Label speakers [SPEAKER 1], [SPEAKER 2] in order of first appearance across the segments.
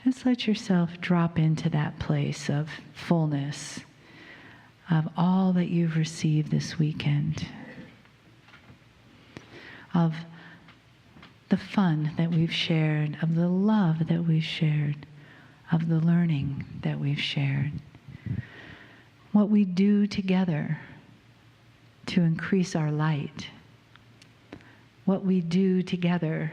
[SPEAKER 1] Just let yourself drop into that place of fullness, of all that you've received this weekend, of the fun that we've shared, of the love that we've shared, of the learning that we've shared. What we do together to increase our light. What we do together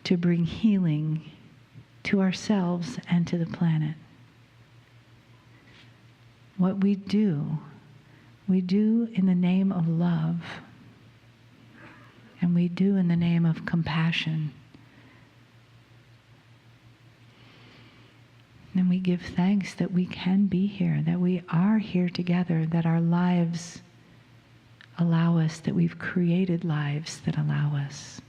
[SPEAKER 1] to bring healing to ourselves and to the planet. What we do in the name of love. And we do in the name of compassion. And we give thanks that we can be here, that we are here together, that our lives allow us, that we've created lives that allow us.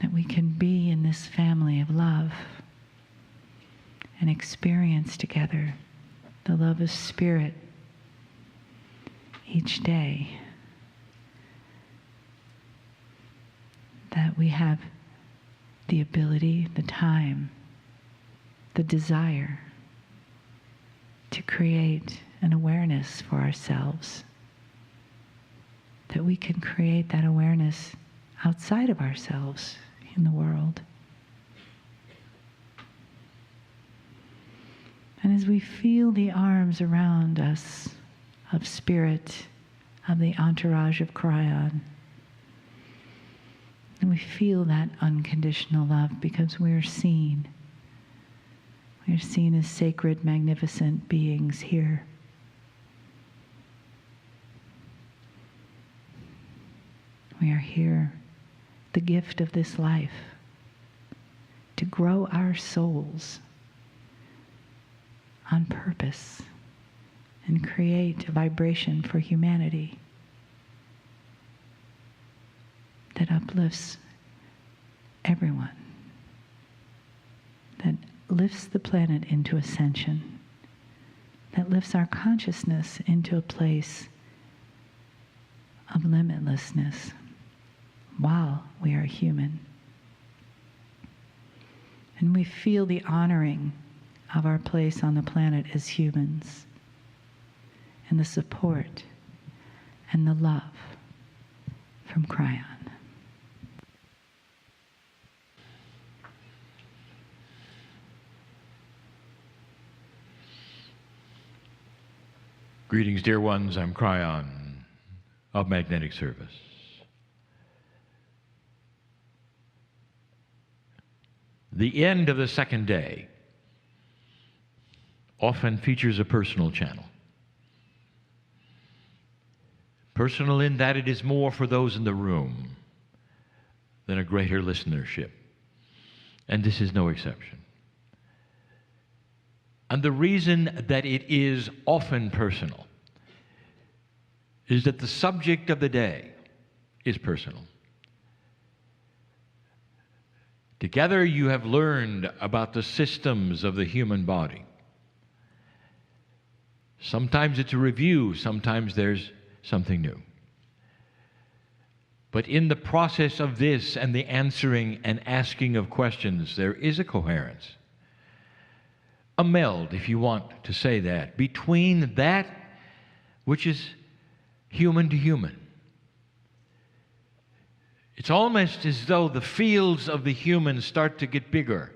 [SPEAKER 1] That we can be in this family of love and experience together the love of Spirit each day. That we have the ability, the time, the desire to create an awareness for ourselves. That we can create that awareness outside of ourselves in the world. And as we feel the arms around us of Spirit, of the entourage of Kryon, and we feel that unconditional love because we're seen. We're seen as sacred, magnificent beings here. We are here, the gift of this life, to grow our souls on purpose and create a vibration for humanity that uplifts everyone, that lifts the planet into ascension, that lifts our consciousness into a place of limitlessness while we are human. And we feel the honoring of our place on the planet as humans, and the support and the love from Kryon.
[SPEAKER 2] Greetings, dear ones. I'm Kryon of Magnetic Service. The end of the second day often features a personal channel. Personal in that it is more for those in the room than a greater listenership. And this is no exception. And the reason that it is often personal is that the subject of the day is personal. Together you have learned about the systems of the human body. Sometimes it's a review, sometimes there's something new. But in the process of this and the answering and asking of questions, there is a coherence, a meld, if you want to say that, between that which is human to human. It's almost as though the fields of the human start to get bigger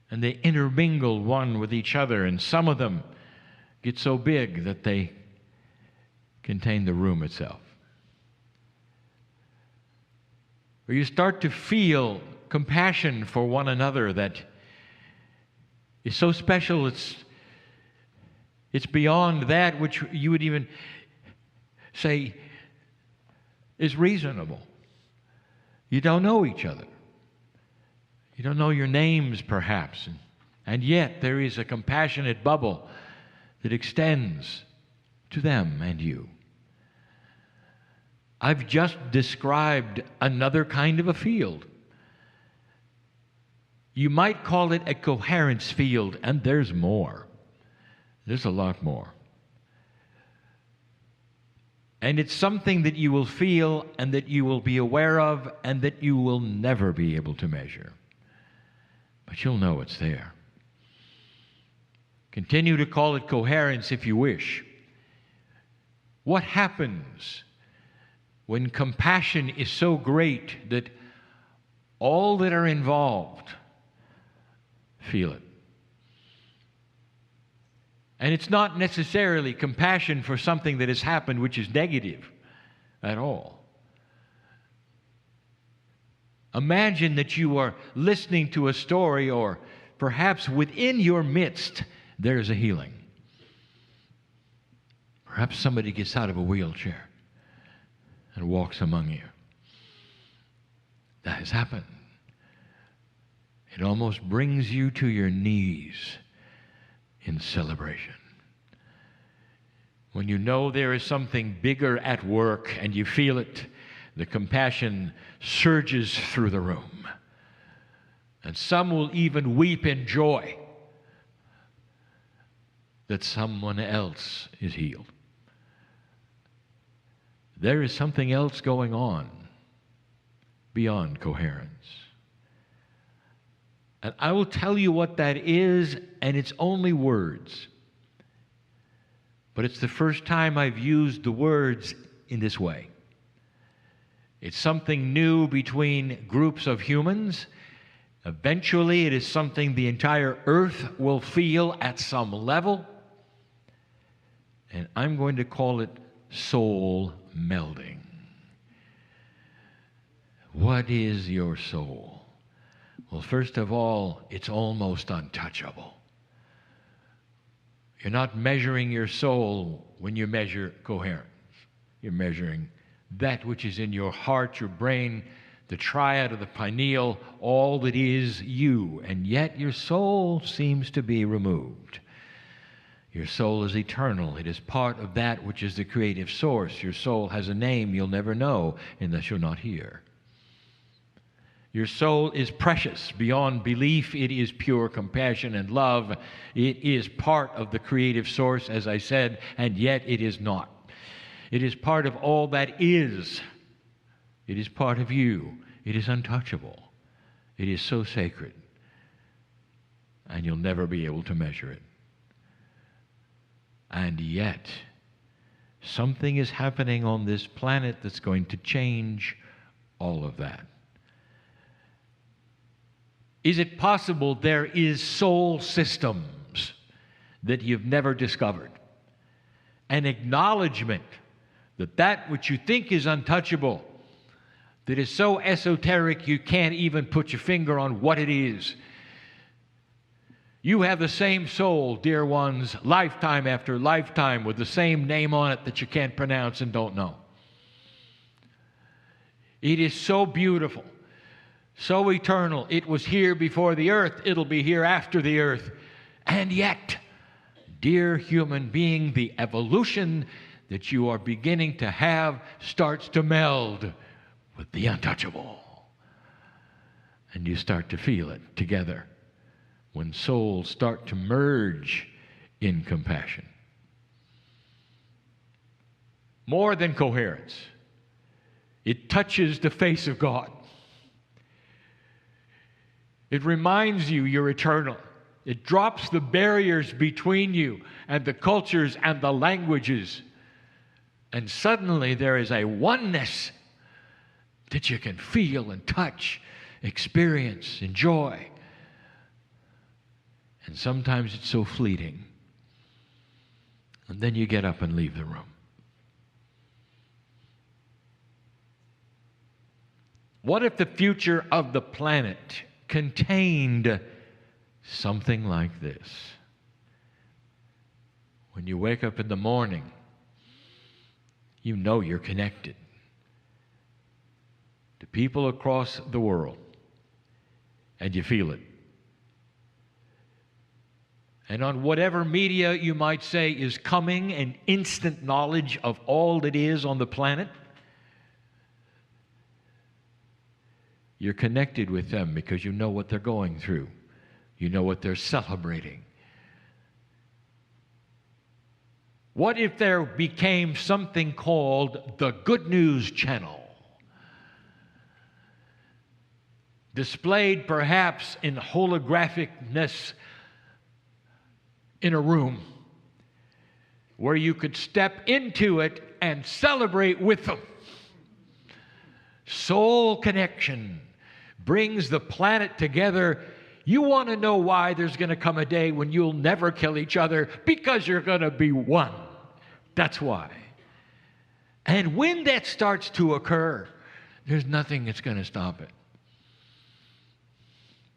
[SPEAKER 2] and they intermingle one with each other, and some of them get so big that they contain the room itself. Or you start to feel compassion for one another that is so special, it's beyond that which you would even say is reasonable. You don't know each other. You don't know your names, perhaps, and yet there is a compassionate bubble that extends to them and you. I've just described another kind of a field. You might call it a coherence field, and there's more. There's a lot more. And it's something that you will feel and that you will be aware of and that you will never be able to measure. But you'll know it's there. Continue to call it coherence if you wish. What happens when compassion is so great that all that are involved feel it? And it's not necessarily compassion for something that has happened which is negative at all. Imagine that you are listening to a story, or perhaps within your midst there's a healing. Perhaps somebody gets out of a wheelchair and walks among you. That has happened. It almost brings you to your knees in celebration. When you know there is something bigger at work and you feel it, the compassion surges through the room. And some will even weep in joy that someone else is healed. There is something else going on beyond coherence. And I will tell you what that is, and it's only words. But it's the first time I've used the words in this way. It's something new between groups of humans. Eventually, it is something the entire earth will feel at some level. And I'm going to call it soul melding. What is your soul? Well, first of all, it's almost untouchable. You're not measuring your soul when you measure coherence. You're measuring that which is in your heart, your brain, the triad of the pineal, all that is you. And yet your soul seems to be removed. Your soul is eternal. It is part of that which is the creative source. Your soul has a name you'll never know unless you're not here. Your soul is precious beyond belief. It is pure compassion and love. It is part of the creative source, as I said, and yet it is not. It is part of all that is. It is part of you. It is untouchable. It is so sacred, and you'll never be able to measure it. And yet, something is happening on this planet that's going to change all of that. Is it possible there is soul systems that you've never discovered? An acknowledgement that that which you think is untouchable, that is so esoteric you can't even put your finger on what it is. You have the same soul, dear ones, lifetime after lifetime, with the same name on it that you can't pronounce and don't know. It is so beautiful. So eternal. It was here before the earth. It'll be here after the earth. And yet, dear human being, the evolution that you are beginning to have starts to meld with the untouchable. And you start to feel it together when souls start to merge in compassion. More than coherence, it touches the face of God. It reminds you you're eternal. It drops the barriers between you and the cultures and the languages. And suddenly there is a oneness that you can feel and touch, experience, enjoy. And sometimes it's so fleeting. And then you get up and leave the room. What if the future of the planet contained something like this? When you wake up in the morning, you know you're connected to people across the world, and you feel it. And on whatever media you might say is coming, an instant knowledge of all that is on the planet, you're connected with them because you know what they're going through. You know what they're celebrating. What if there became something called the Good News Channel? Displayed perhaps in holographicness in a room where you could step into it and celebrate with them. Soul connection brings the planet together. You want to know why there's going to come a day when you'll never kill each other? Because you're going to be one. That's why. And when that starts to occur, there's nothing that's going to stop it.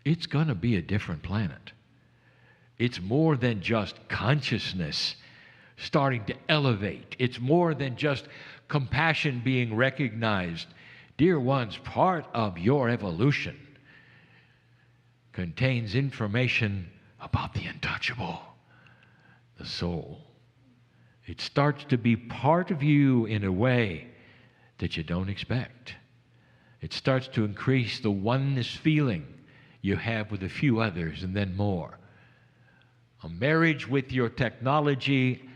[SPEAKER 2] It's going to be a different planet. It's more than just consciousness starting to elevate. It's more than just compassion being recognized. Dear ones, part of your evolution contains information about the untouchable, the soul. It starts to be part of you in a way that you don't expect. It starts to increase the oneness feeling you have with a few others and then more. A marriage with your technology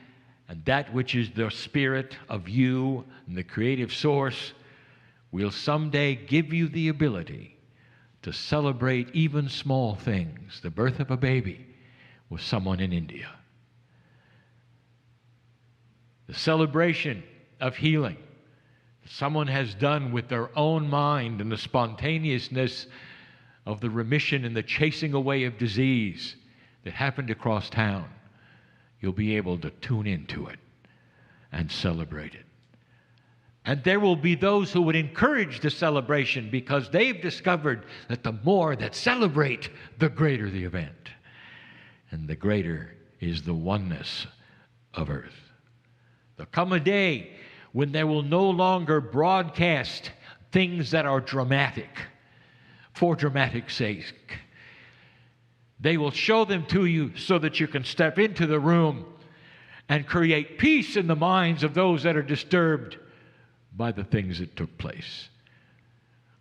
[SPEAKER 2] and that which is the spirit of you and the creative source will someday give you the ability to celebrate even small things, the birth of a baby with someone in India. The celebration of healing someone has done with their own mind and the spontaneousness of the remission and the chasing away of disease that happened across town. You'll be able to tune into it and celebrate it. And there will be those who would encourage the celebration because they've discovered that the more that celebrate, the greater the event. And the greater is the oneness of Earth. There'll come a day when they will no longer broadcast things that are dramatic for dramatic sake. They will show them to you so that you can step into the room and create peace in the minds of those that are disturbed by the things that took place.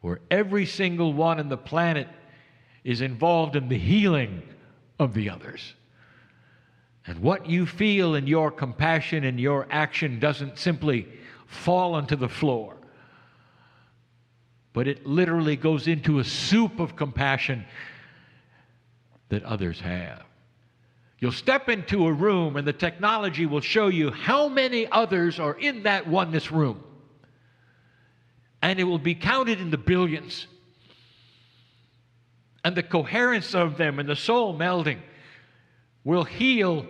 [SPEAKER 2] Where every single one on the planet is involved in the healing of the others. And what you feel in your compassion and your action doesn't simply fall onto the floor, but it literally goes into a soup of compassion that others have. You'll step into a room and the technology will show you how many others are in that oneness room. And it will be counted in the billions. And the coherence of them and the soul melding will heal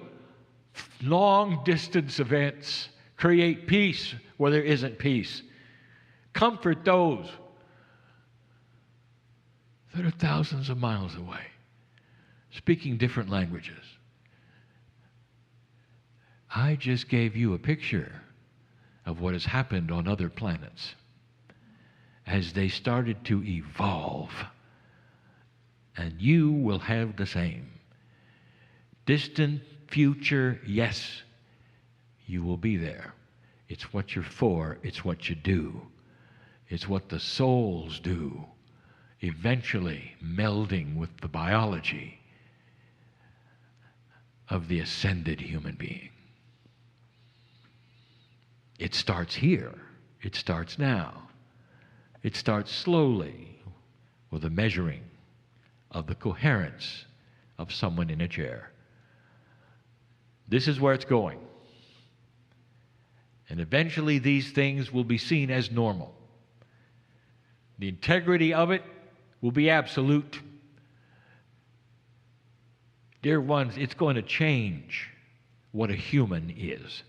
[SPEAKER 2] long distance events, create peace where there isn't peace, comfort those that are thousands of miles away, speaking different languages. I just gave you a picture of what has happened on other planets as they started to evolve. And you will have the same. Distant future, yes, you will be there. It's what you're for, it's what you do. It's what the souls do, eventually melding with the biology of the ascended human being. It starts here. It starts now. It starts slowly with a measuring of the coherence of someone in a chair. This is where it's going. And eventually these things will be seen as normal. The integrity of it will be absolute. Dear ones, it's going to change what a human is.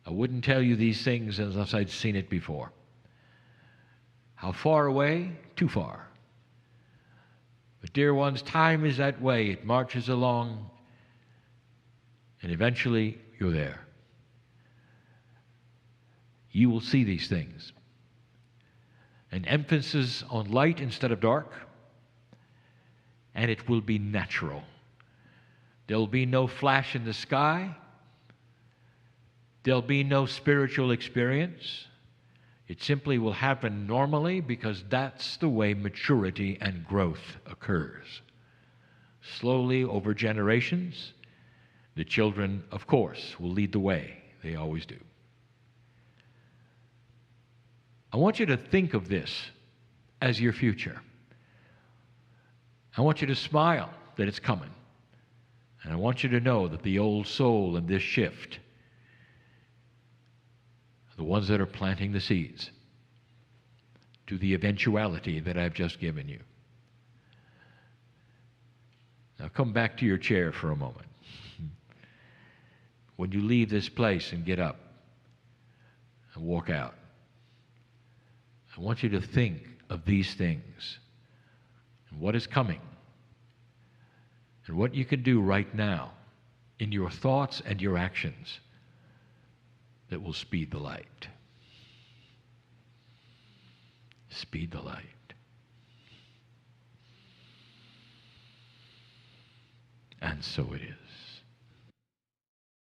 [SPEAKER 2] I wouldn't tell you these things unless I'd seen it before. How far away? Too far. But dear ones, time is that way. It marches along, and eventually you're there. You will see these things. An emphasis on light instead of dark, and it will be natural. There'll be no flash in the sky. There'll be no spiritual experience. It simply will happen normally because that's the way maturity and growth occurs. Slowly over generations, The children, of course, will lead the way. They always do. I want you to think of this as your future. I want you to smile that it's coming. And I want you to know that the old soul in this shift are the ones that are planting the seeds to the eventuality that I've just given you. Now come back to your chair for a moment. When you leave this place and get up and walk out, I want you to think of these things and what is coming and what you can do right now in your thoughts and your actions that will speed the light. Speed the light. And so it is.